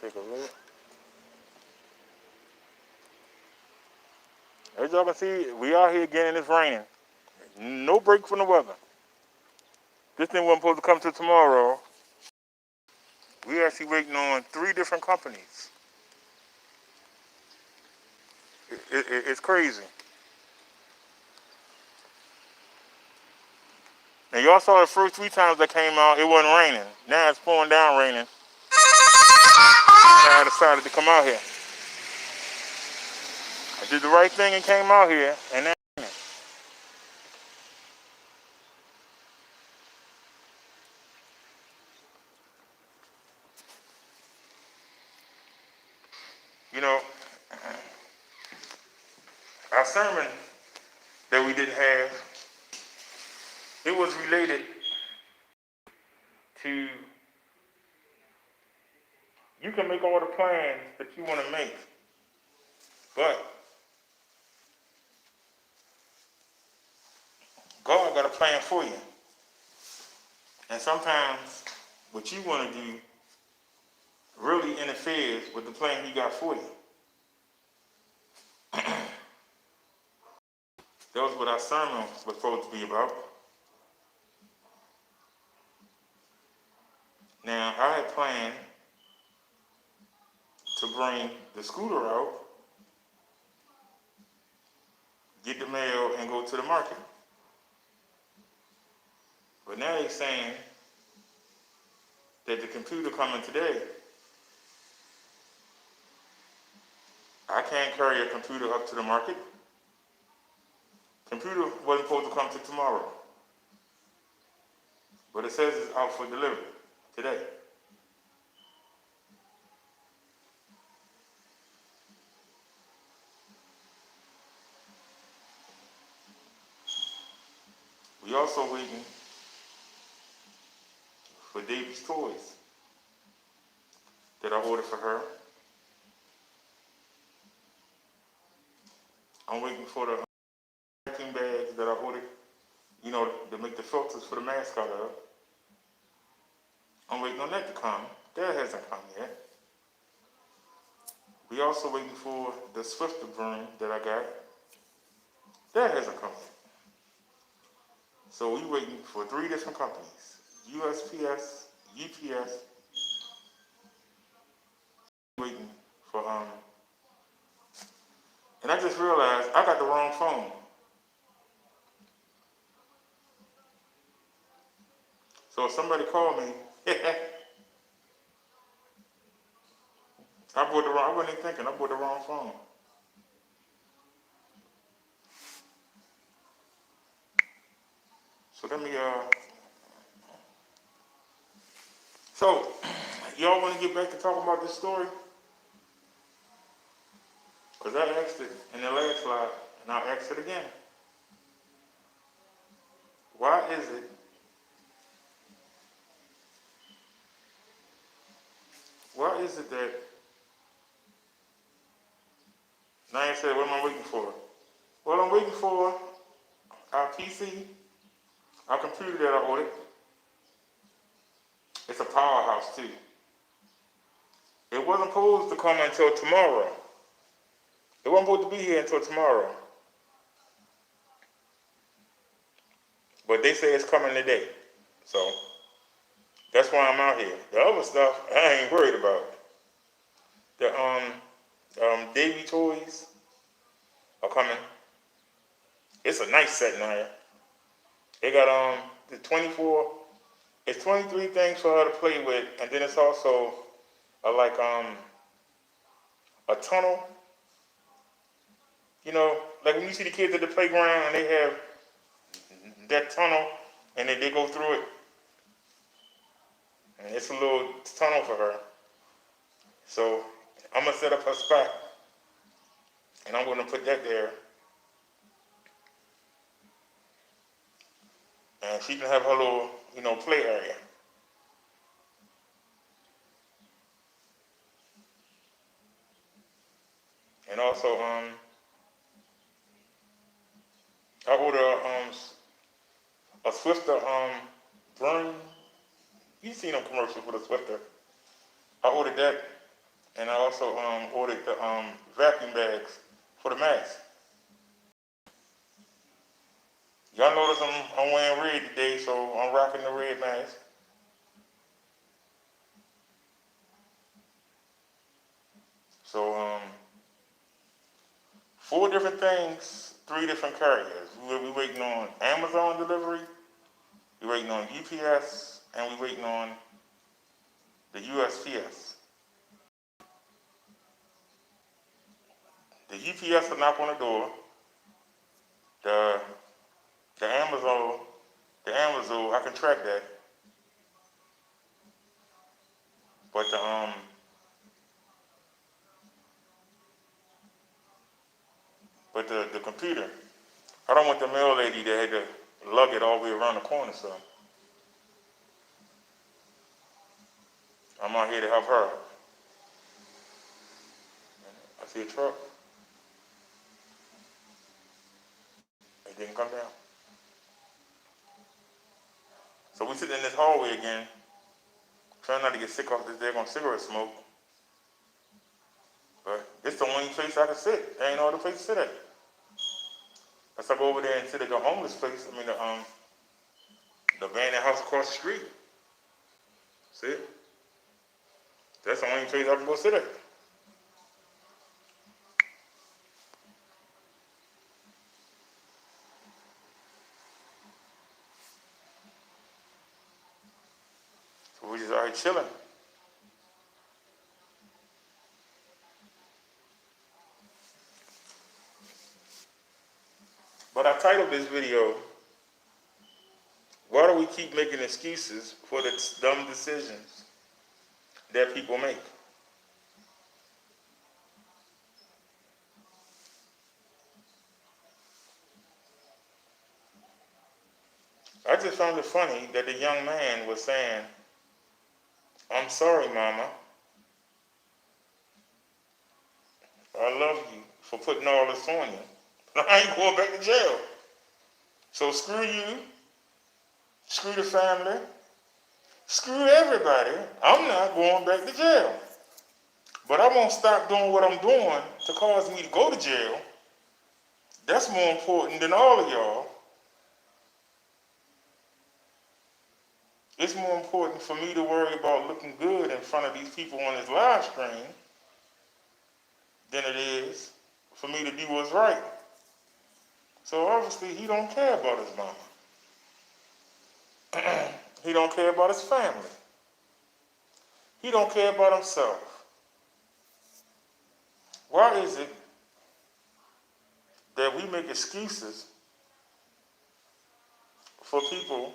take a look. As y'all can see, we out here again and it's raining. No break from the weather. This thing wasn't supposed to come till tomorrow. We actually waiting on 3 different companies. It's crazy. And y'all saw the first 3 times that came out, it wasn't raining. Now it's pouring down raining. I decided to come out here. I did the right thing and came out here, and now you know, our sermon that we didn't have, it was related to you can make all the plans that you want to make, but God got a plan for you. And sometimes what you want to do really interferes with the plan He got for you. That was what our sermon was supposed to be about. Now, I had planned to bring the scooter out, get the mail, and go to the market. But now they're saying that the computer coming today, I can't carry a computer up to the market. Computer wasn't supposed to come till tomorrow. But it says it's out for delivery today. We also waiting for David's toys that I ordered for her. I'm waiting for the vacuum bags that I ordered, you know, to make the filters for the mask out of. I'm waiting on that to come. That hasn't come yet. We also waiting for the Swifter broom that I got. That hasn't come yet. So we waiting for 3 different companies: USPS, UPS. Waiting for and I just realized I got the wrong phone. So if somebody called me, I wasn't even thinking, I bought the wrong phone. So let me, so y'all want to get back to talking about this story? Because I asked it in the last slide, and I'll ask it again. Why is it that, now I said, what am I waiting for? Well, I'm waiting for our PC, our computer that I ordered. It's a powerhouse too. It wasn't supposed to come until tomorrow. It wasn't supposed to be here until tomorrow. But they say it's coming today. So that's why I'm out here. The other stuff I ain't worried about. The Davy toys are coming. It's a nice set now. They got the 24. It's 23 things for her to play with, and then it's also a tunnel. You know, like when you see the kids at the playground and they have that tunnel and they go through it. And it's a little tunnel for her. So I'm gonna set up her spot and I'm gonna put that there. And she can have her little, you know, play area. And also, I ordered a Swifter broom. You've seen them commercials with a Swifter. I ordered that And I also ordered the vacuum bags for the mask. Y'all notice I'm wearing red today, so I'm rocking the red mask. So 4 different things, 3 different carriers. We'll be waiting on Amazon delivery, we're waiting on UPS, and we're waiting on the USPS. The UPS will knock on the door. The Amazon, I can track that. But the computer, I don't want the mail lady that had to lug it all the way around the corner, so I'm out here to help her. I see a truck. It didn't come down. So we sitting in this hallway again, trying not to get sick off this daggone cigarette smoke. But it's the only place I can sit. There ain't no other place to sit at. Unless I go over there and sit at the homeless place, the abandoned house across the street. See? That's the only place I can go sit at. So we just out here chilling. But I titled this video, "Why do we keep making excuses for the dumb decisions that people make?" I just found it funny that the young man was saying, "I'm sorry, Mama. I love you for putting all this on you. But I ain't going back to jail. So screw you, screw the family, screw everybody. I'm not going back to jail. But I won't stop doing what I'm doing to cause me to go to jail. That's more important than all of y'all. It's more important for me to worry about looking good in front of these people on this live stream than it is for me to do what's right." So obviously he don't care about his mama. He don't care about his family. He don't care about himself. Why is it that we make excuses for people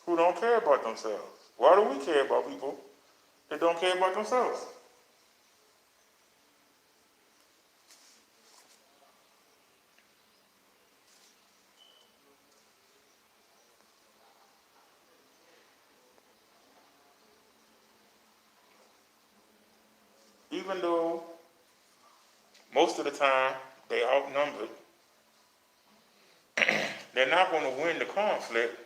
who don't care about themselves? Why do we care about people that don't care about themselves? Even though most of the time they outnumbered, they're not going to win the conflict.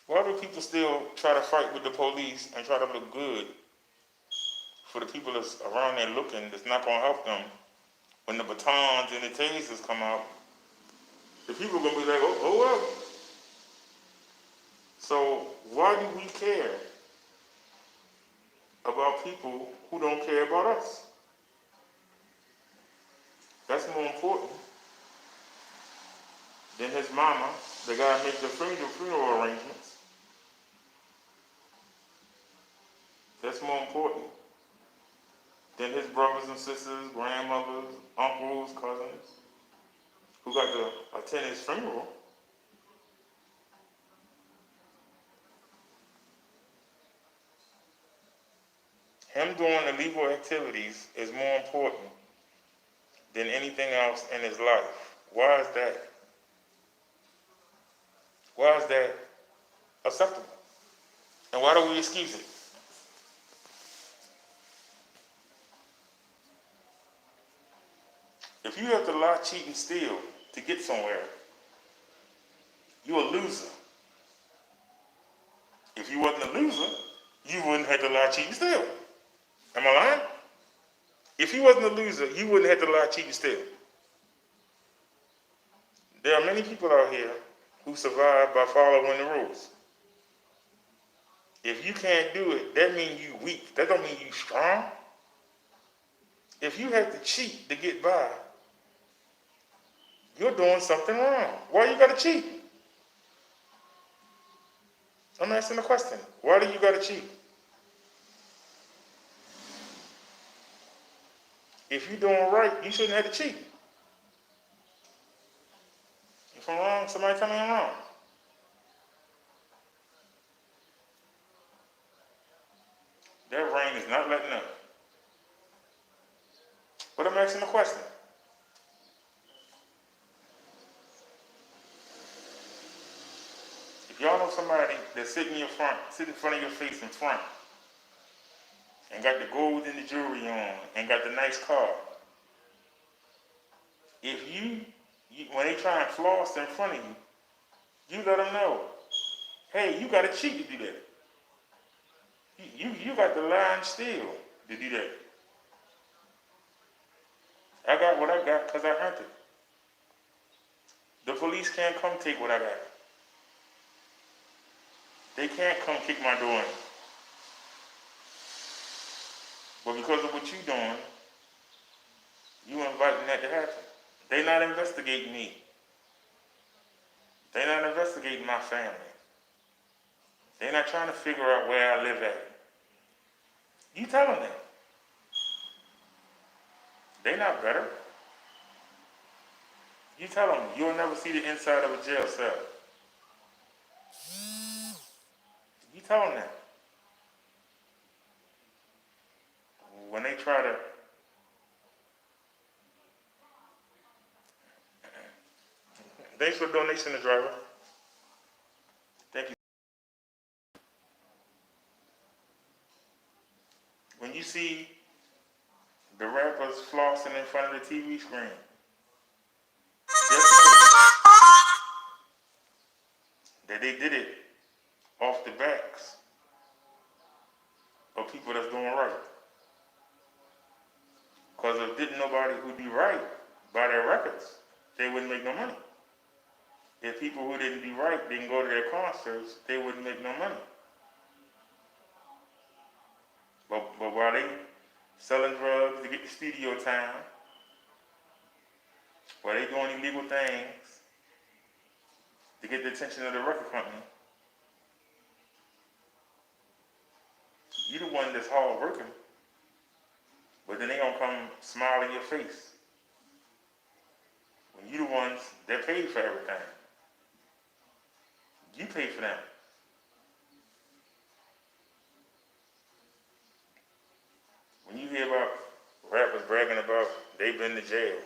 Why do people still try to fight with the police and try to look good for the people that's around there looking, that's not going to help them? When the batons and the tasers come out, the people are going to be like, oh well. So why do we care about people who don't care about us? That's more important than his mama, the guy who makes the funeral arrangements. That's more important than his brothers and sisters, grandmothers, uncles, cousins, who got to attend his funeral. Him doing illegal activities is more important than anything else in his life. Why is that? Why is that acceptable? And why do we excuse it? If you have to lie, cheat, and steal to get somewhere, you're a loser. If you wasn't a loser, you wouldn't have to lie, cheat, and steal. Am I lying? If you wasn't a loser, you wouldn't have to lie, cheat, and steal. There are many people out here who survive by following the rules. If you can't do it, that means you weak. That don't mean you strong. If you have to cheat to get by, you're doing something wrong. Why you gotta cheat? I'm asking the question. Why do you gotta cheat? If you're doing right, you shouldn't have to cheat. If I'm wrong, somebody tell me I'm wrong. That rain is not letting up. But I'm asking the question. If y'all know somebody that's sitting in front of your face in front, and got the gold and the jewelry on, and got the nice car, if you when they try and floss in front of you, you let them know, hey, you got to cheat to do that. You got to lie and steal to do that. I got what I got because I earned it. The police can't come take what I got. They can't come kick my door in. But because of what you're doing, you inviting that to happen. They're not investigating me. They're not investigating my family. They're not trying to figure out where I live at. You tell them that. They're not better. You tell them you'll never see the inside of a jail cell. You tell them that. When they try to thanks for the donation, the driver. Thank you. When you see the rappers flossing in front of the TV screen, just know that they did it off the backs of people that's doing right. Because if didn't nobody who do right buy their records, they wouldn't make no money. If people who didn't do right didn't go to their concerts, they wouldn't make no money. But while they selling drugs to get the studio time, while they doing illegal things to get the attention of the record company, you the one that's hard working, but then they gonna come smile in your face. When you the ones that paid for everything. You pay for them. When you hear about rappers bragging about they've been to jail,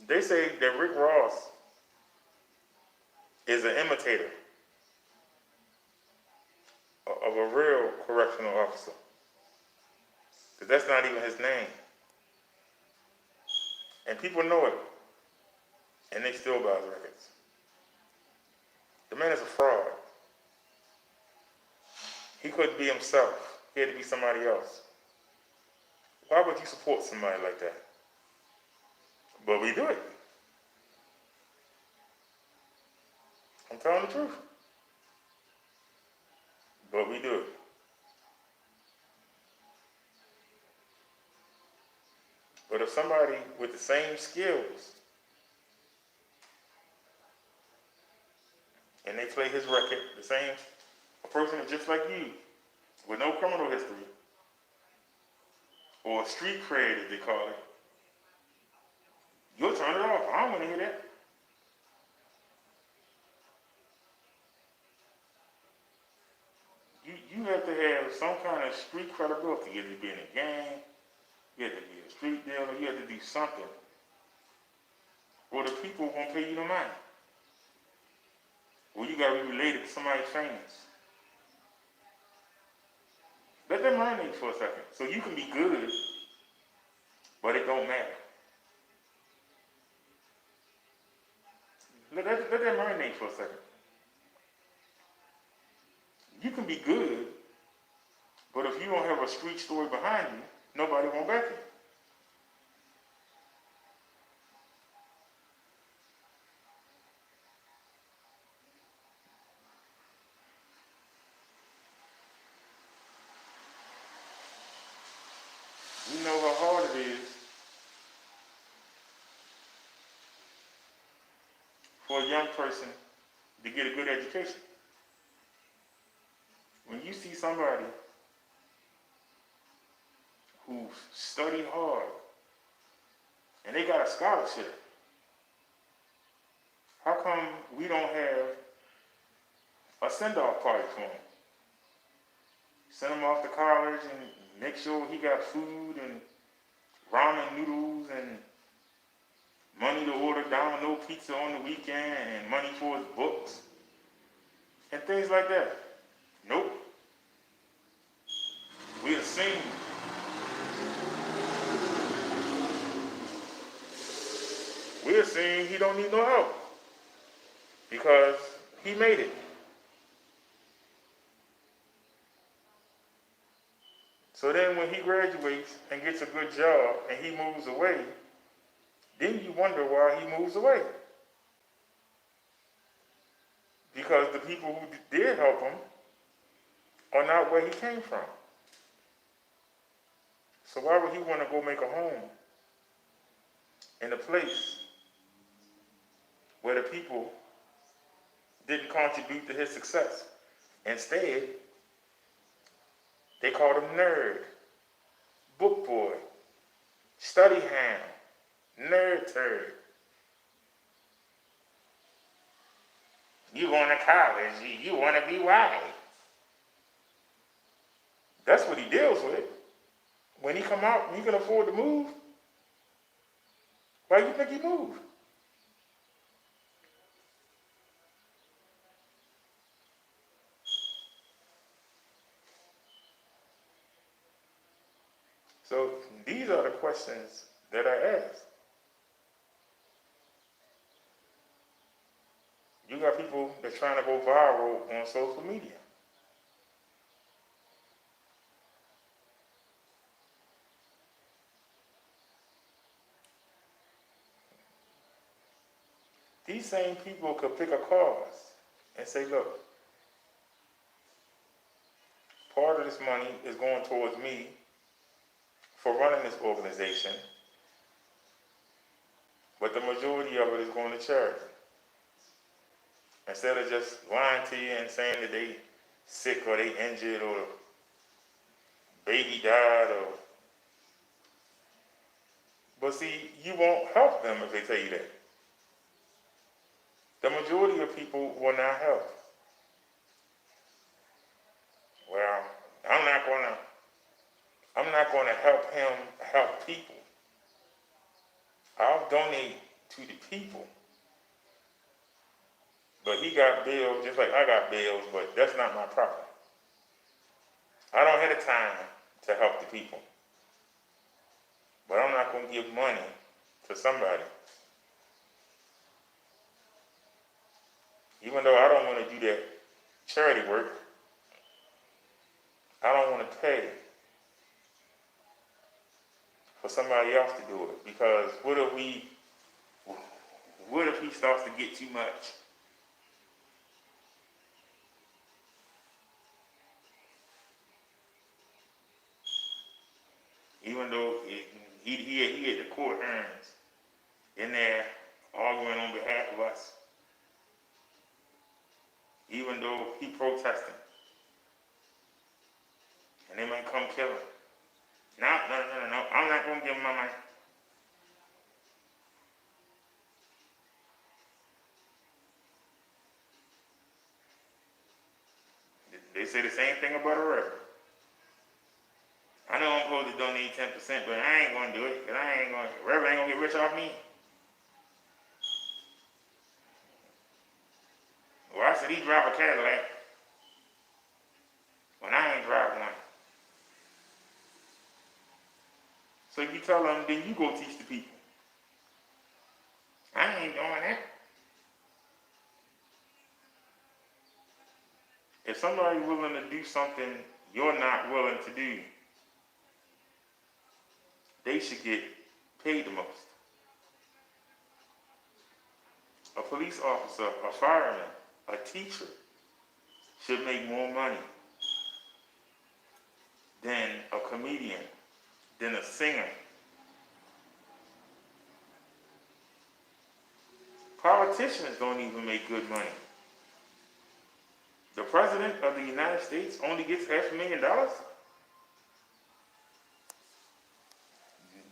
they say that Rick Ross is an imitator of a real correctional officer. Because that's not even his name. And people know it. And they still buy his records. The man is a fraud. He couldn't be himself. He had to be somebody else. Why would you support somebody like that? But we do it. I'm telling the truth. But we do it. But if somebody with the same skills and they play his record, the same, a person just like you, with no criminal history, or street cred as they call it, you'll turn it off. I don't want to hear that. You have to have some kind of street credibility. You have to be in a gang, you have to be a street dealer, you have to do something, or the people won't pay you no money. Or you got to be related to somebody famous. Let them marinate for a second. So you can be good, but it don't matter. Let them marinate for a second. You can be good, but if if you don't have a street story behind you, nobody won't back you. You know how hard it is for a young person to get a good education. When you see somebody who studied hard and they got a scholarship, how come we don't have a send-off party for him? Send him off to college and make sure he got food and ramen noodles and money to order Domino pizza on the weekend and money for his books and things like that. Nope. We assume he don't need no help because he made it. So then when he graduates and gets a good job and he moves away, then you wonder why he moves away. Because the people who did help him are not where he came from. So why would he want to go make a home in a place where the people didn't contribute to his success? Instead, they called him nerd, book boy, study hound, nerd turd. You going to college, you want to be wise. That's what he deals with. When he come out and he can afford to move, why do you think he moved? So these are the questions that I ask. You got people that's trying to go viral on social media. These same people could pick a cause and say, look, part of this money is going towards me for running this organization, but the majority of it is going to charity. Instead of just lying to you and saying that they sick or they injured or baby died or... But see, you won't help them if they tell you that. The majority of people will not help. Well, I'm not gonna help him help people. I'll donate to the people. But he got bills just like I got bills, but that's not my problem. I don't have the time to help the people. But I'm not gonna give money to somebody. Even though I don't want to do that charity work, I don't want to pay for somebody else to do it. Because what if he starts to get too much? Even though he had the court hearings in there arguing on behalf of us. Even though he protesting. And they might come kill him. No, I'm not going to give him my money. They say the same thing about a reverend. I know I'm supposed to donate 10%, but I ain't going to do it because Reverend ain't going to get rich off me. Well, I said he drive a Cadillac when I ain't drive one. So you tell them, then you go teach the people. I ain't doing that. If somebody's willing to do something you're not willing to do, they should get paid the most. A police officer, a fireman, a teacher should make more money than a comedian, than a singer. Politicians don't even make good money. The president of the United States only gets $500,000.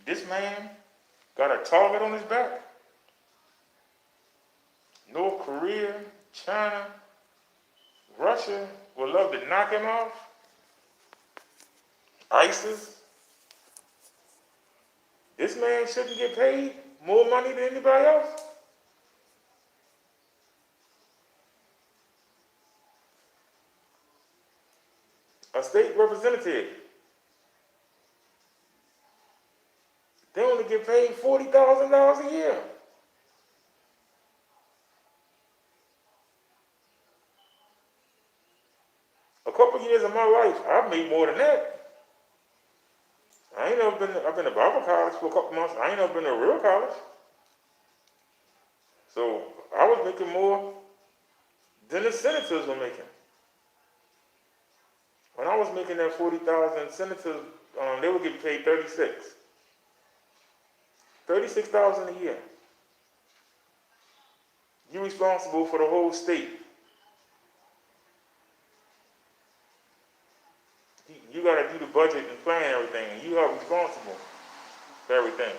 This man got a target on his back. North Korea, China, Russia would love to knock him off. ISIS. This man shouldn't get paid more money than anybody else. A state representative, they only get paid $40,000 a year. A couple years of my life, I've made more than that. I've been to Bible college for a couple months. I ain't never been to real college. So I was making more than the senators were making. When I was making that 40,000, senators, they were getting paid 36,000 a year. You're responsible for the whole state. You got to do the budget and plan everything, and you are responsible for everything.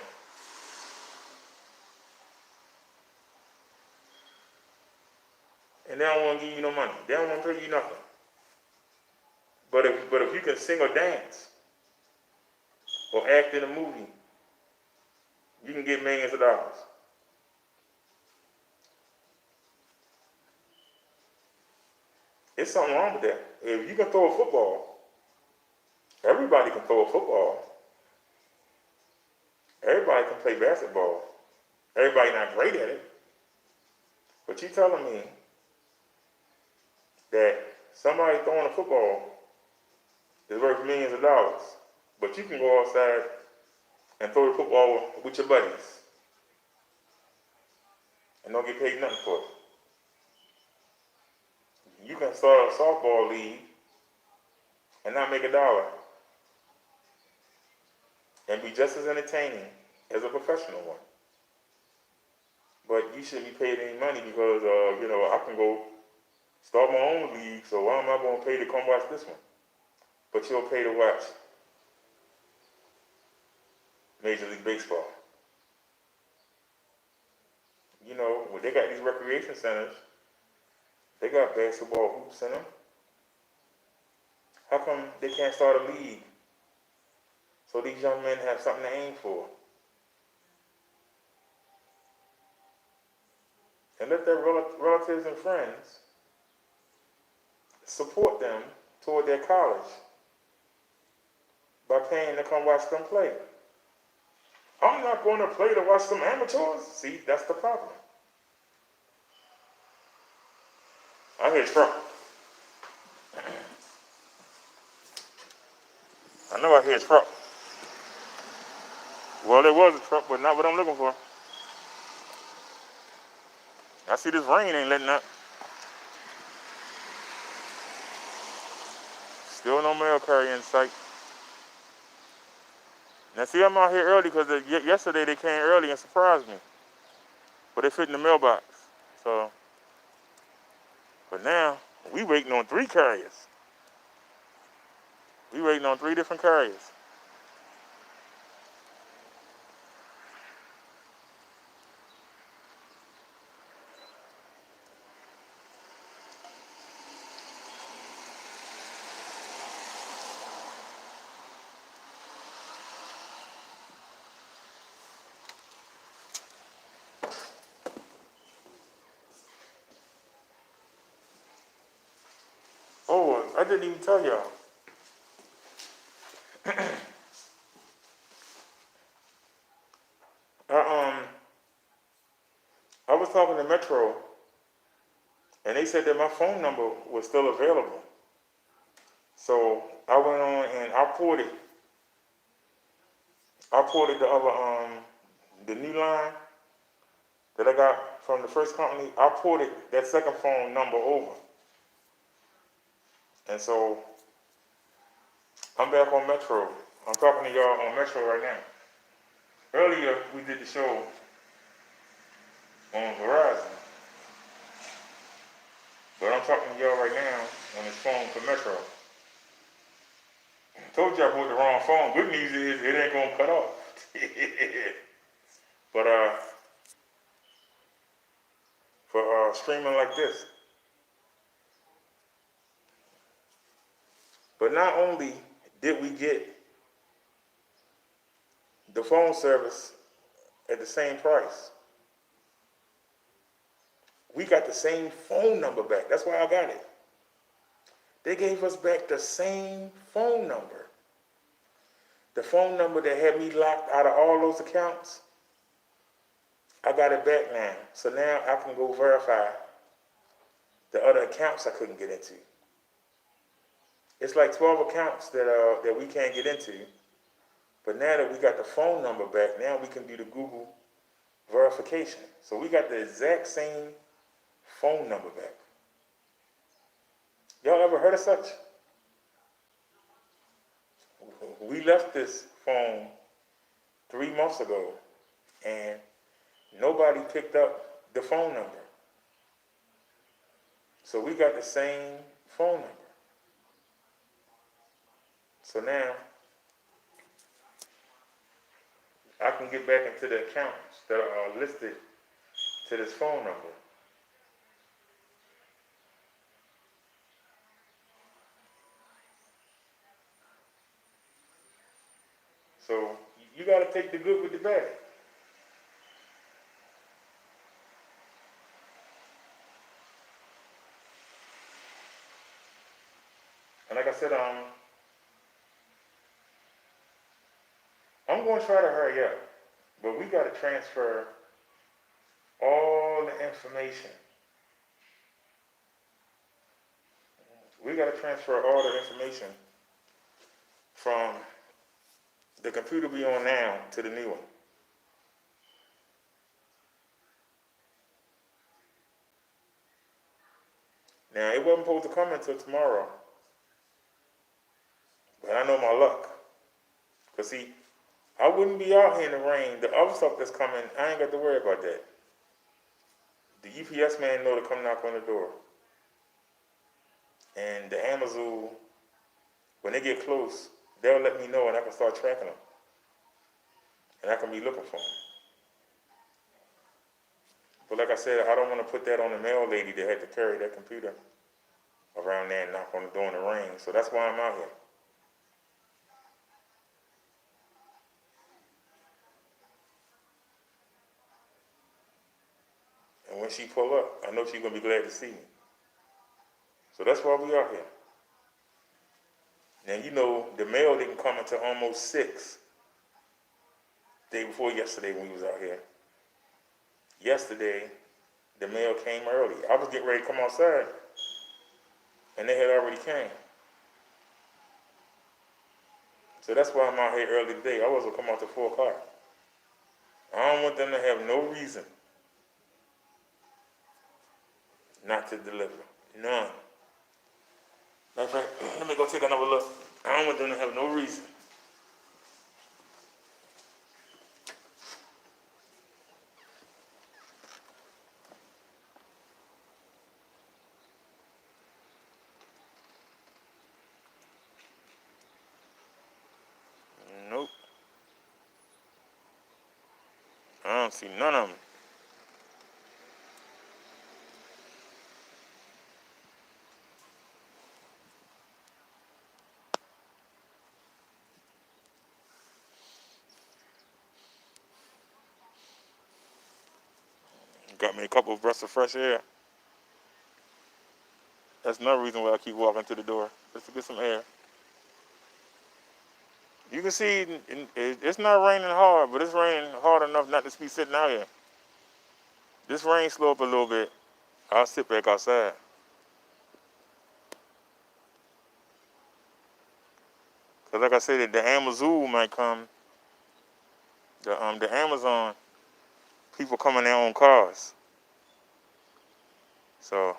And they don't want to give you no money. They don't want to pay you nothing. But if you can sing or dance or act in a movie, you can get millions of dollars. There's something wrong with that. If you can throw a football, everybody can throw a football. Everybody can play basketball. Everybody not great at it. But you telling me that somebody throwing a football is worth millions of dollars, but you can go outside and throw the football with your buddies and don't get paid nothing for it. You can start a softball league and not make $1 and be just as entertaining as a professional one. But you shouldn't be paid any money because, I can go start my own league, so why am I going to pay to come watch this one? But you'll pay to watch Major League Baseball. When they got these recreation centers, they got basketball hoops in them. How come they can't start a league so these young men have something to aim for? And let their relatives and friends support them toward their college by paying to come watch them play. I'm not going to play to watch some amateurs. See, that's the problem. I hear Trump. I know I hear Trump. Well, there was a truck, but not what I'm looking for. I see this rain ain't letting up. Still no mail carrier in sight. Now see, I'm out here early because yesterday they came early and surprised me. But they fit in the mailbox. But now, we waiting on 3 carriers. We waiting on 3 different carriers. Oh, I didn't even tell y'all. I was talking to Metro, and they said that my phone number was still available. So I went on and I ported the other the new line that I got from the first company. I ported that second phone number over, and so I'm back on Metro. I'm talking to y'all on Metro right now. Earlier we did the show on Verizon, but I'm talking to y'all right now on this phone for Metro. I told you I bought the wrong phone. Good news is it ain't gonna cut off. But for streaming like this. But not only did we get the phone service at the same price, we got the same phone number back. That's why I got it. They gave us back the same phone number. The phone number that had me locked out of all those accounts, I got it back now. So now I can go verify the other accounts I couldn't get into. It's like 12 accounts that we can't get into. But now that we got the phone number back, now we can do the Google verification. So we got the exact same phone number back. Y'all ever heard of such? We left this phone 3 months ago and nobody picked up the phone number. So we got the same phone number. So now I can get back into the accounts that are listed to this phone number. So you got to take the good with the bad. And like I said, I'm going to try to hurry up, but we got to transfer all the information. We got to transfer all the information from the computer we on now to the new one. Now, it wasn't supposed to come until tomorrow, but I know my luck. Because see, I wouldn't be out here in the rain. The other stuff that's coming, I ain't got to worry about that. The UPS man know to come knock on the door. And the Amazon, when they get close, they'll let me know and I can start tracking them. And I can be looking for them. But like I said, I don't want to put that on the mail lady that had to carry that computer around there and knock on the door in the rain. So that's why I'm out here. And when she pull up, I know she's going to be glad to see me. So that's why we out here. Now, you know, the mail didn't come until almost 6. Day before yesterday when we was out here. Yesterday, the mail came early. I was getting ready to come outside, and they had already came. So that's why I'm out here early today. I wasn't come out till 4 o'clock. I don't want them to have no reason not to deliver. None. Matter of fact, let me go take another look. I don't want them to have no reason. Nope. I don't see none of them. Got me a couple of breaths of fresh air. That's another reason why I keep walking to the door, just to get some air. You can see it's not raining hard, but it's raining hard enough not to be sitting out here. This rain slow up a little bit, I'll sit back outside. Cause like I said, the Amazon might come. The Amazon people come in their own cars. So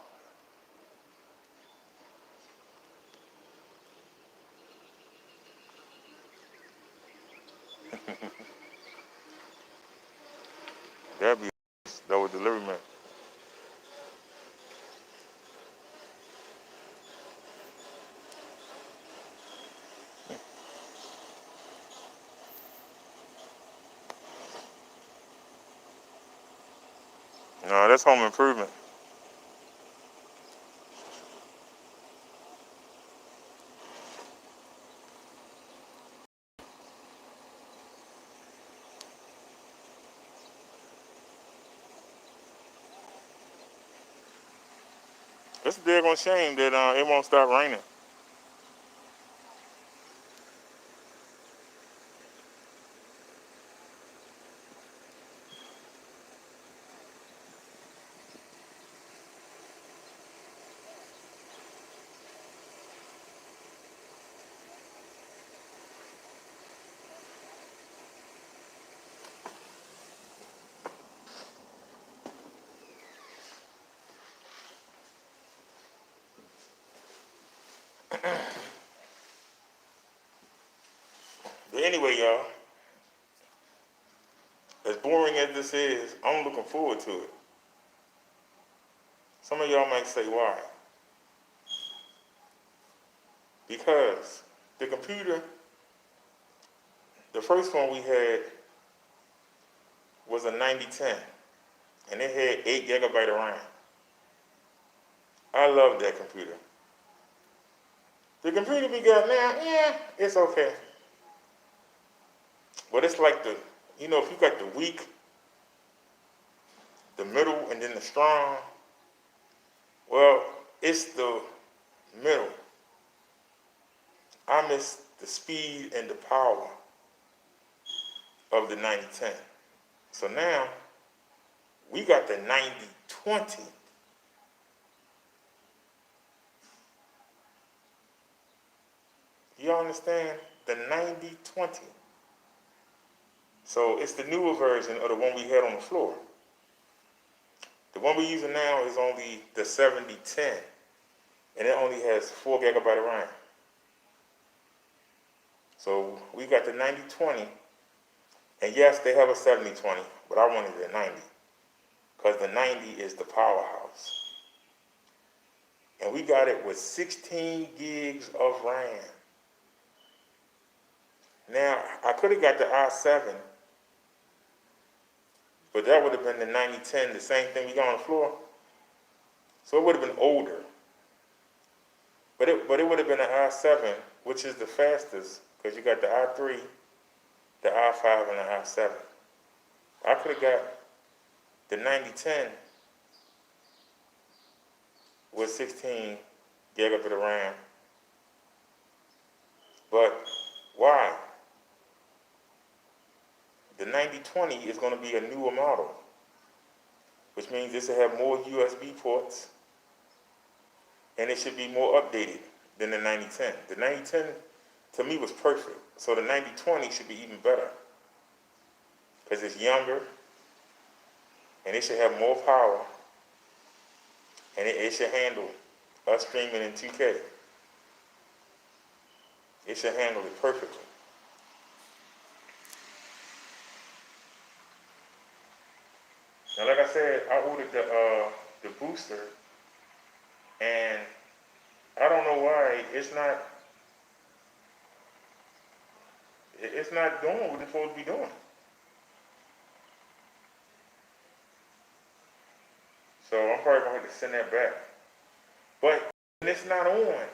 that'd be double delivery man. No, that's home improvement. It's a daggone shame that it won't stop raining. But anyway, y'all, as boring as this is, I'm looking forward to it. Some of y'all might say, why? Because the computer, the first one we had was a 9010, and it had 8 gigabyte of RAM. I love that computer. The computer we got now, yeah, it's okay. But it's like if you got the weak, the middle, and then the strong, well, it's the middle. I miss the speed and the power of the 9010. So now, we got the 9020. You understand? The 9020. So it's the newer version of the one we had on the floor. The one we're using now is only the 7010, and it only has 4 gigabyte of RAM. So we got the 9020, and yes, they have a 7020, but I wanted the 90, because the 90 is the powerhouse. And we got it with 16 gigs of RAM. Now, I could have got the i7, but that would have been the 9010, the same thing we got on the floor. So it would have been older. But it would have been an i7, which is the fastest, because you got the i3, the i5, and the i7. I could have got the 9010 with 16 gigabit of RAM. But why? The 9020 is going to be a newer model, which means this will have more USB ports, and it should be more updated than the 9010. The 9010 to me was perfect, so the 9020 should be even better, because it's younger, and it should have more power, and it should handle us streaming in 2K. It should handle it perfectly. Now, like I said, I ordered the booster, and I don't know why it's not doing what it's supposed to be doing. So I'm probably going to have to send that back. But when it's not on,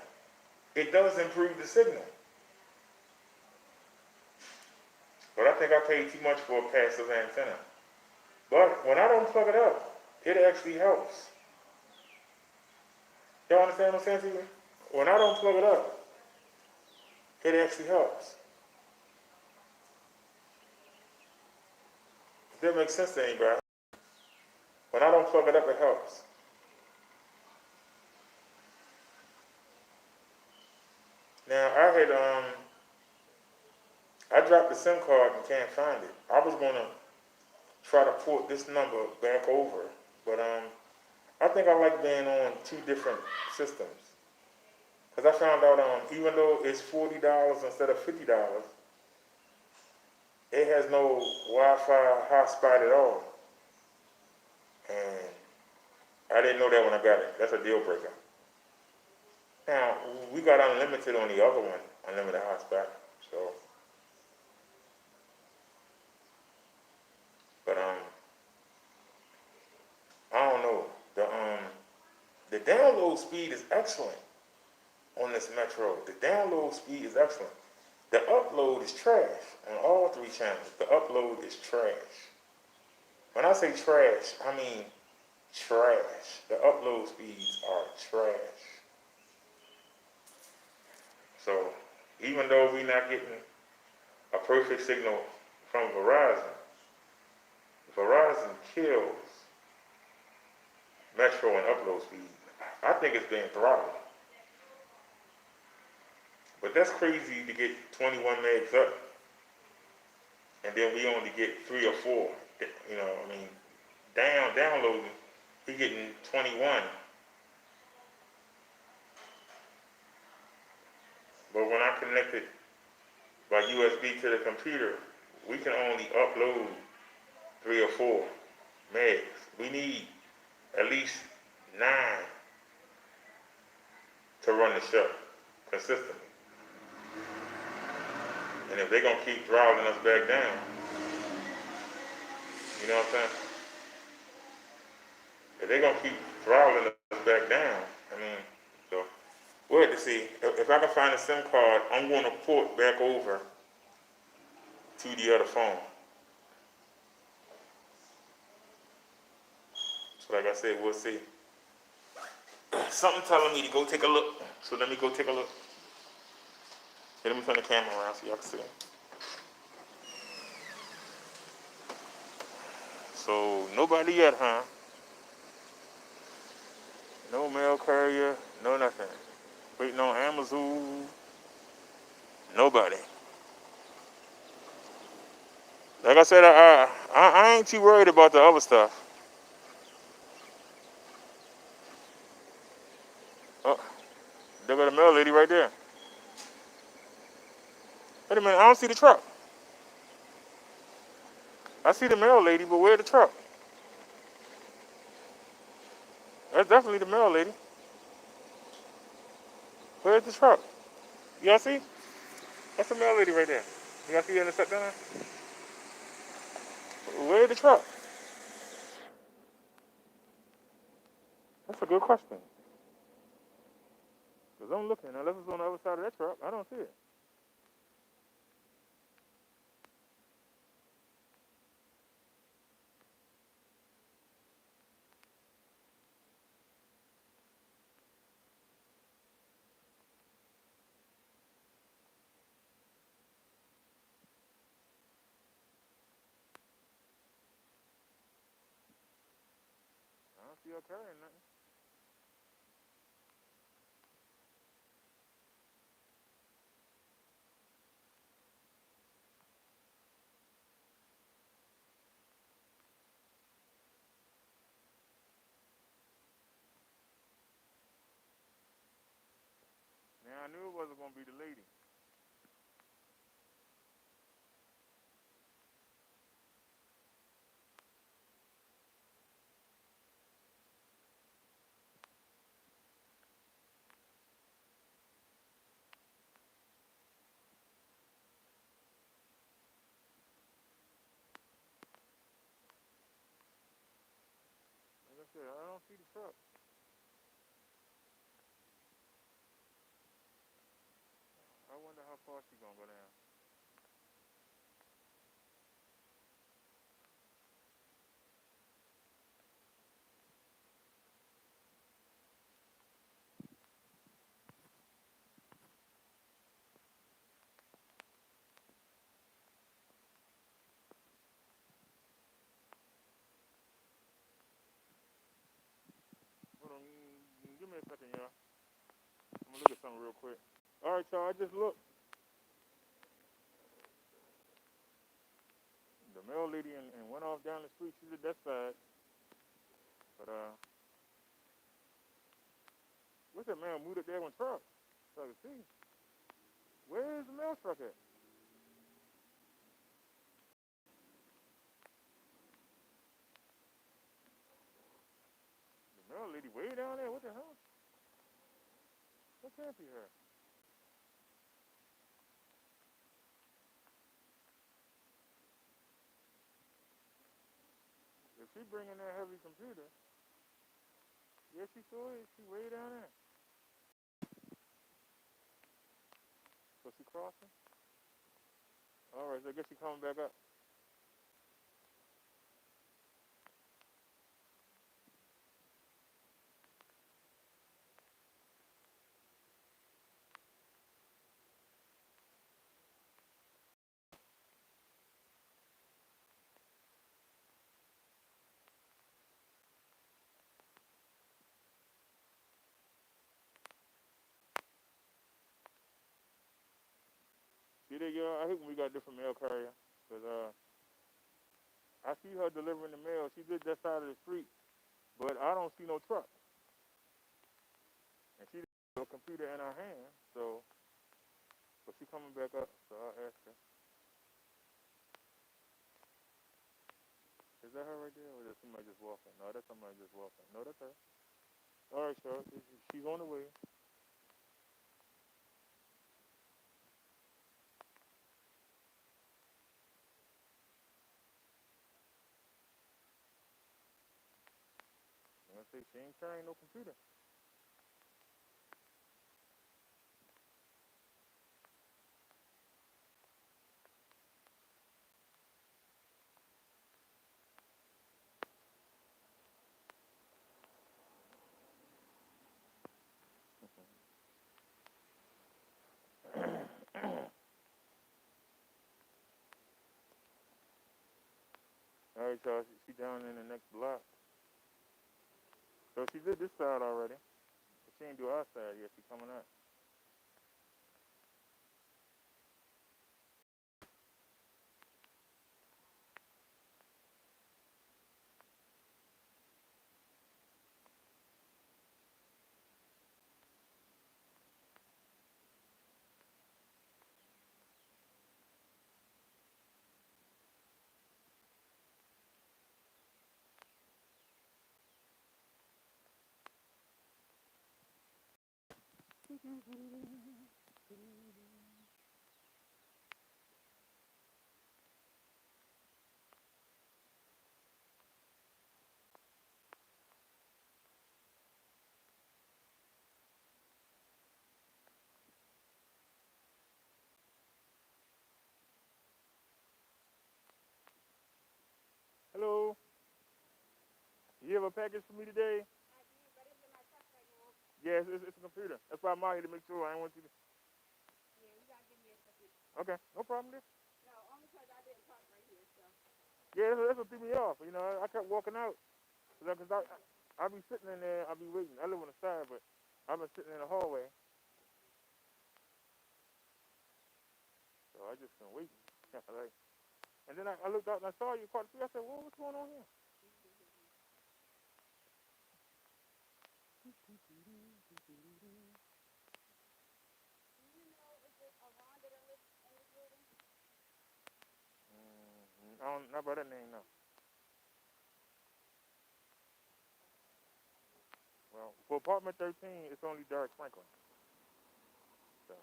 it does improve the signal. But I think I paid too much for a passive antenna. But when I don't plug it up, it actually helps. Y'all understand what I'm saying to you? When I don't plug it up, it actually helps. If that makes sense to anybody. When I don't plug it up, it helps. Now, I had dropped the SIM card and can't find it. I was gonna try to port this number back over, but I think I like being on two different systems. Cause I found out even though it's $40 instead of $50, it has no Wi-Fi hotspot at all, and I didn't know that when I got it. That's a deal breaker. Now we got unlimited on the other one, unlimited hotspot. So, but I don't know. The download speed is excellent on this Metro. The download speed is excellent. The upload is trash on all three channels. The upload is trash. When I say trash, I mean trash. The upload speeds are trash. So even though we're not getting a perfect signal from Verizon, Verizon kills Metro and upload speed. I think it's being throttled. But that's crazy to get 21 megs up, and then we only get 3 or 4. You know, I mean, downloading, we getting 21. But when I connect it by USB to the computer, we can only upload 3 or 4 megs. We need at least 9 to run the show consistently. And if they're going to keep throttling us back down, you know what I'm saying? If they're going to keep throttling us back down, I mean, so we'll have to see. If I can find a SIM card, I'm going to port back over to the other phone. So like I said, we'll see. Something telling me to go take a look. So let me go take a look. Here, let me turn the camera around so y'all can see. So nobody yet, huh? No mail carrier, no nothing. Waiting on Amazon. Nobody. Like I said, I ain't too worried about the other stuff. Oh, there go the mail lady right there. Wait a minute, I don't see the truck. I see the mail lady, but where's the truck? That's definitely the mail lady. Where's the truck? Y'all see? That's the mail lady right there. Y'all see her in the set down? Where's the truck? That's a good question. Because I'm looking, unless it's on the other side of that truck, I don't see it. I don't see her carrying nothing. Now, I knew it wasn't going to be the lady. Like I said, I don't see the truck. I wonder how far she's going to go down. Hold on, give me a second, y'all. I'm going to look at something real quick. All right, y'all, I just looked. mail lady and went off down the street. She's at that side. But what's that man moved up there with truck? So I can see. Where is the mail truck at? The mail lady way down there. What the hell? That can't be her. If she bringing that heavy computer, yeah, she sure is. She way down there. So she crossing? All right, so I guess she coming back up. See there, y'all? I hate when we got different mail carrier. Because I see her delivering the mail. She did that side of the street. But I don't see no truck. And she got a computer in her hand. So she coming back up. So I'll ask her. Is that her right there? Or is that somebody just walking? No, that's somebody just walking. No, that's her. All right, Charles. She's on the way. I'm going to say she ain't carrying no computer. All right, Charles. She down in the next block. So she did this side already. But she ain't do our side yet. She coming up. Hello. You have a package for me today? Yeah, it's a computer. That's why I'm out here to make sure. I don't want you to. Okay, no problem there. Yeah, that's what threw me off. You know, I kept walking out. Because I be sitting in there, I be waiting. I live on the side, but I've been sitting in the hallway. So I just been waiting. Like, and then I looked out and I saw you across the street. I said, well, what's going on here? I don't, not by that name, no. Well, for apartment 13, it's only Derrick Franklin. So,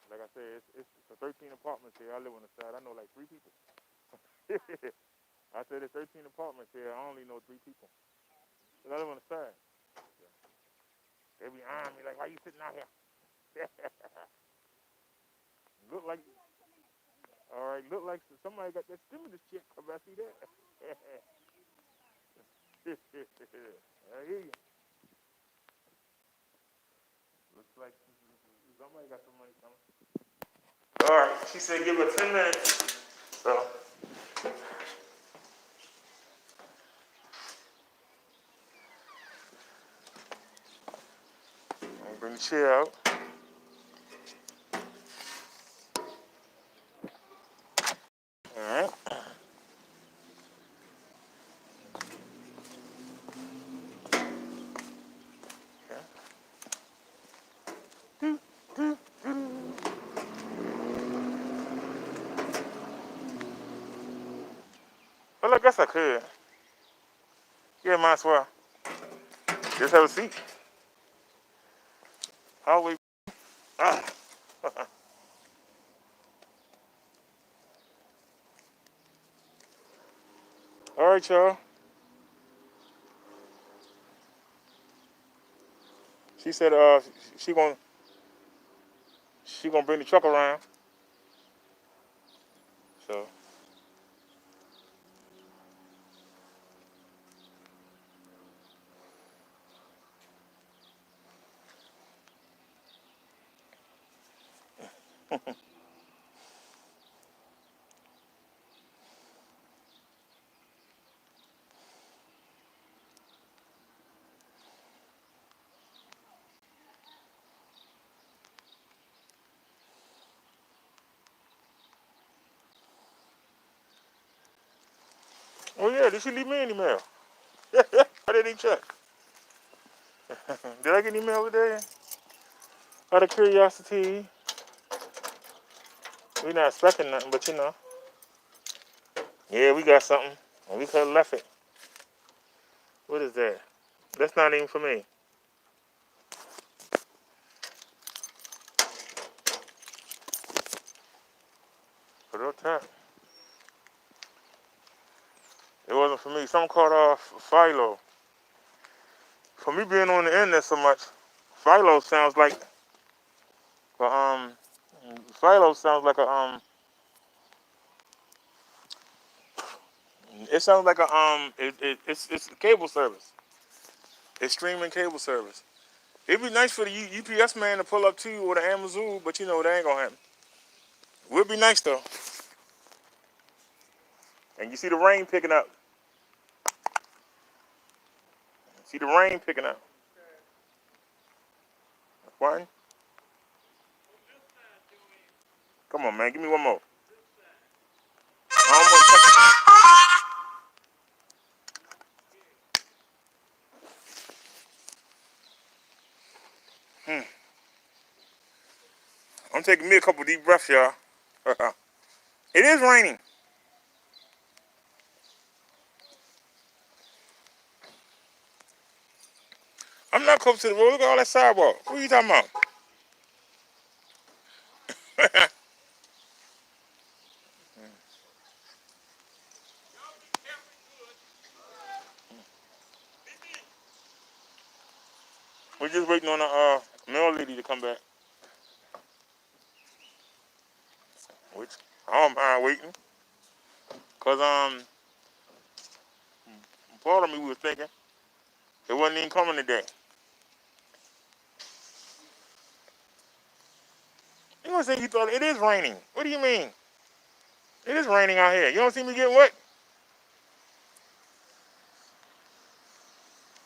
like I said, it's 13 apartments here. I live on the side. I know like 3 people. I said there's 13 apartments here. I only know 3 people. Because I live on the side. So, they be eyeing me like, why you sitting out here? Look like, all right, look like somebody got that stimulus check. I see that. I hear you. Looks like somebody got some money coming. All right, she said give her 10 minutes. So. chair out. All right. Well, I guess I could. Yeah, might as well. Just have a seat. I'll wait. Ah. All right, y'all. She said she gonna she gonna bring the truck around. So oh yeah, did she leave me an email? I didn't even check. Did I get an email today? Out of curiosity. We not expecting nothing, but you know. Yeah, we got something. And we could have left it. What is that? That's not even for me. Put it up top. It wasn't for me. Something called Philo. For me being on the internet so much, Philo sounds like a, Philo sounds like a it sounds like a it's a cable service. It's streaming cable service. It'd be nice for the UPS man to pull up to you with an Amazon, but you know that ain't gonna happen. Would be nice though. And you see the rain picking up. See the rain picking up. One. Come on, man. Give me one more. I'm taking me a couple deep breaths, y'all. It is raining. I'm not close to the road. Look at all that sidewalk. What are you talking about? We're just waiting on the mail lady to come back. Which I don't mind waiting. Cause part of me was thinking it wasn't even coming today. You gonna say you thought it is raining? What do you mean? It is raining out here. You don't see me getting wet?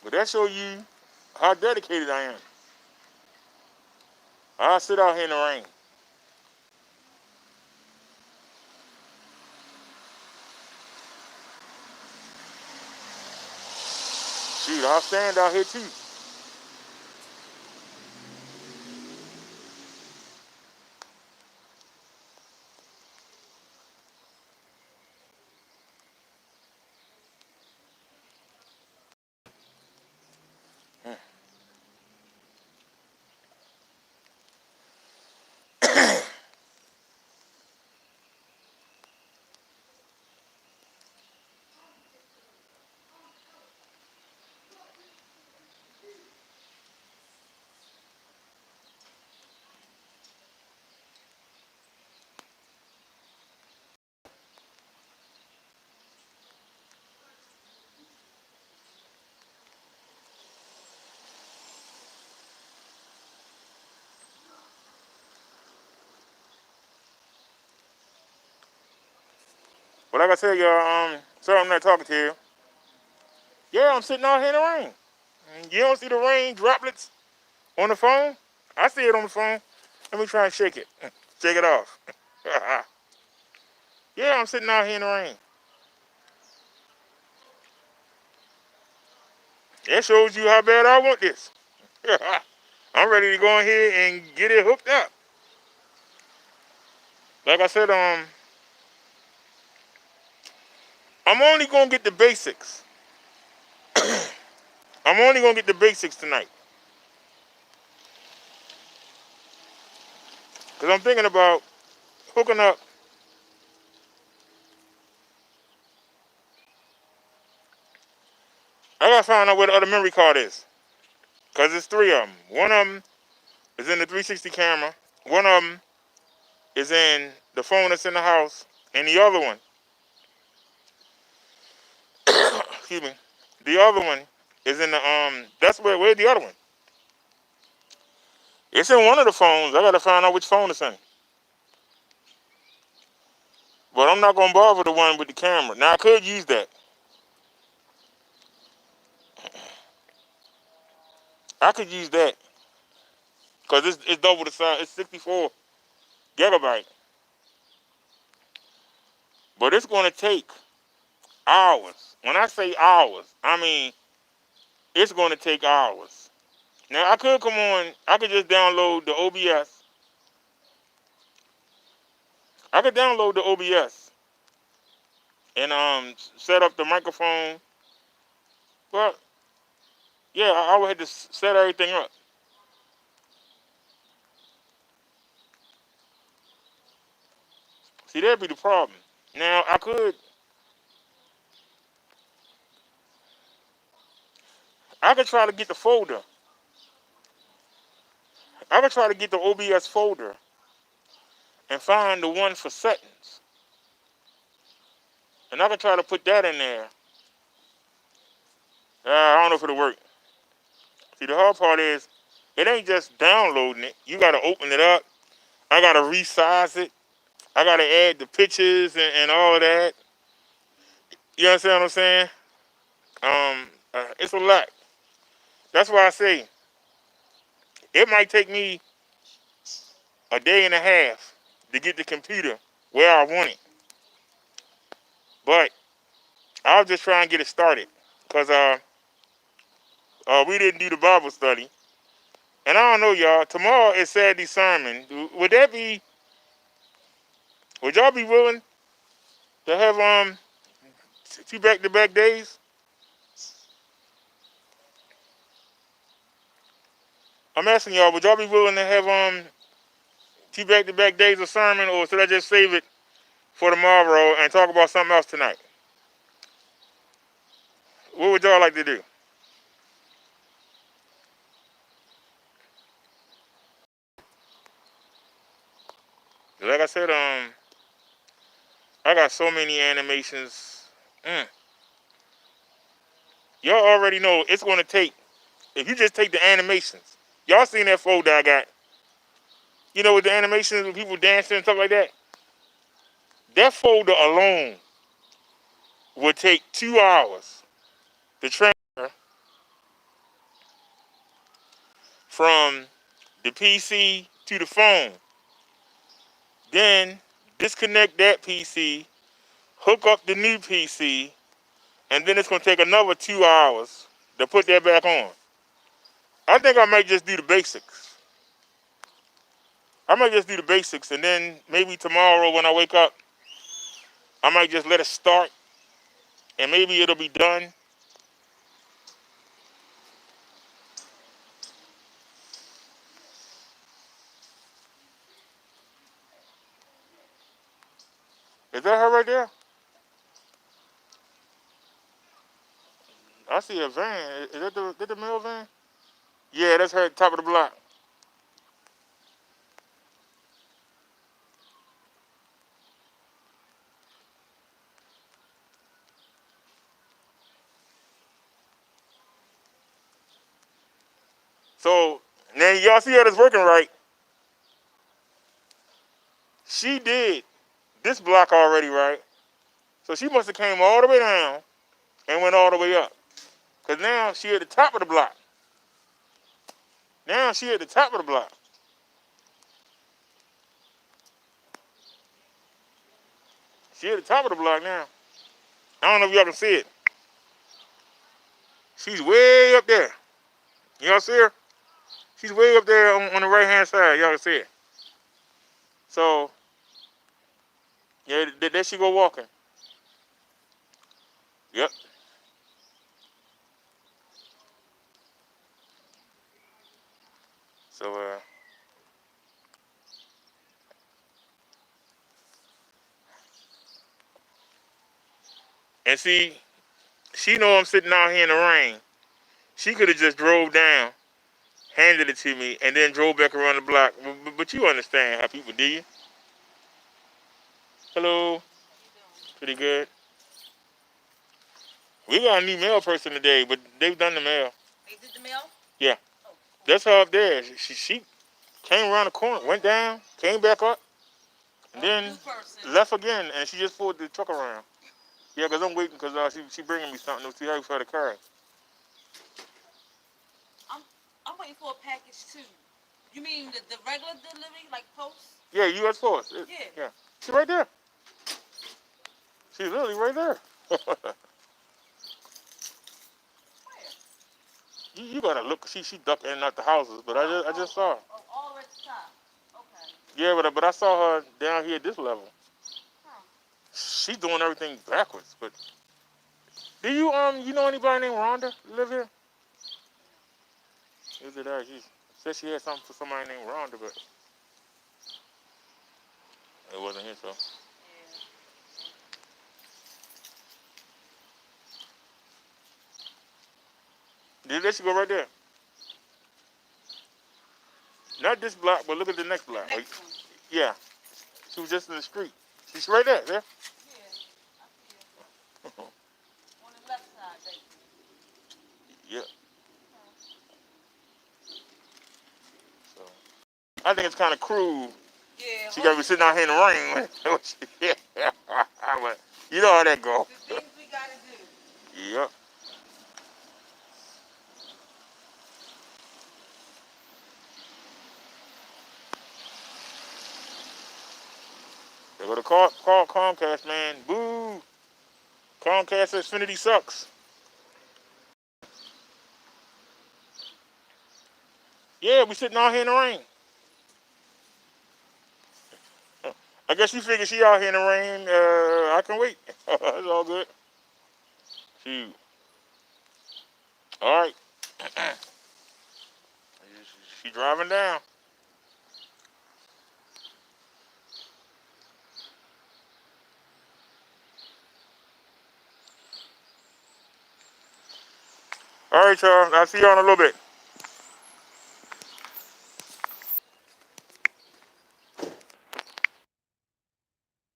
But that show you how dedicated I am. I sit out here in the rain. Shoot, I'll stand out here too. But like I said, y'all, sorry I'm not talking to you. Yeah, I'm sitting out here in the rain. You don't see the rain droplets on the phone? I see it on the phone. Let me try and shake it. Shake it off. Yeah, I'm sitting out here in the rain. That shows you how bad I want this. I'm ready to go in here and get it hooked up. Like I said, I'm only gonna get the basics. I'm only gonna get the basics tonight. Cause I'm thinking about hooking up. I gotta find out where the other memory card is. Cause there's three of them. One of them is in the 360 camera. One of them is in the phone that's in the house. And the other one, excuse me, the other one is in the, that's where's the other one? It's in one of the phones. I gotta find out which phone it's in. But I'm not gonna bother the one with the camera. Now I could use that. I could use that. Cause it's double the size. It's 64 gigabyte. But it's gonna take hours. When I say hours, I mean it's gonna take hours. Now I could come on. I could just download the OBS. I could download the OBS and set up the microphone. But yeah, I would have to set everything up. See, that'd be the problem. Now I could try to get the folder. I could try to get the OBS folder and find the one for settings. And I could try to put that in there. I don't know if it'll work. See, the hard part is, it ain't just downloading it. You gotta open it up. I gotta resize it. I gotta add the pictures and all of that. You understand what I'm saying? It's a lot. That's why I say it might take me a day and a half to get the computer where I want it. But I'll just try and get it started. Because we didn't do the Bible study. And I don't know, y'all. Tomorrow is Saturday sermon. Would y'all be willing to have 2 back-to-back days? I'm asking y'all, would y'all be willing to have 2 back-to-back days of sermon, or should I just save it for tomorrow and talk about something else tonight? What would y'all like to do? Like I said, I got so many animations. Y'all already know it's going to take, if you just take the animations, y'all seen that folder I got, with the animations with people dancing and stuff like that? That folder alone would take 2 hours to transfer from the PC to the phone. Then disconnect that PC, hook up the new PC, and then it's going to take another 2 hours to put that back on. I think I might just do the basics. And then maybe tomorrow when I wake up, I might just let it start, and maybe it'll be done. Is that her right there? I see a van. Is that the mail van? Yeah, that's her at the top of the block. So now y'all see how that's working, right? She did this block already, right? So she must have came all the way down and went all the way up. Because now she at the top of the block. She at the top of the block now. I don't know if y'all can see it. She's way up there. Y'all see her? She's way up there on the right-hand side. Y'all can see it. So, yeah, there she go walking. Yep. So, and see, she know I'm sitting out here in the rain. She could have just drove down, handed it to me, and then drove back around the block. But you understand how people do you. Hello. Pretty good. We got a new mail person today, but they've done the mail. They did the mail? Yeah. Oh, cool. That's her up there. She came around the corner, went down, came back up, and then left again, and she just pulled the truck around. Yeah, because I'm waiting because she bringing me something to see how for the car. I'm waiting for a package too. You mean the regular delivery, like post? Yeah, U.S. Post. Yeah. She's right there. She's literally right there. You gotta look. She ducked in and out the houses, but I just saw her. Oh, all at the top. Okay. Yeah, but I saw her down here at this level. Huh. She's doing everything backwards. But do you know anybody named Rhonda live here? Is it she said she had something for somebody named Rhonda, but it wasn't here, so. Yeah. There she go right there. Not this block, but look at the next block. The next one. Yeah. She was just in the street. She's right there. Yeah. Yeah, I see her. On the left side, baby. Yeah. So, I think it's kind of cruel. Yeah. She got to be sitting out here in the rain. Yeah. But you know how that go. The things we got to do. Yep. They go to call Comcast, man. Boo. Comcast Xfinity sucks. Yeah, we sitting out here in the rain. I guess you figure she out here in the rain. I can wait. It's all good. Shoot. All right. She driving down. All right, y'all. I'll see y'all in a little bit.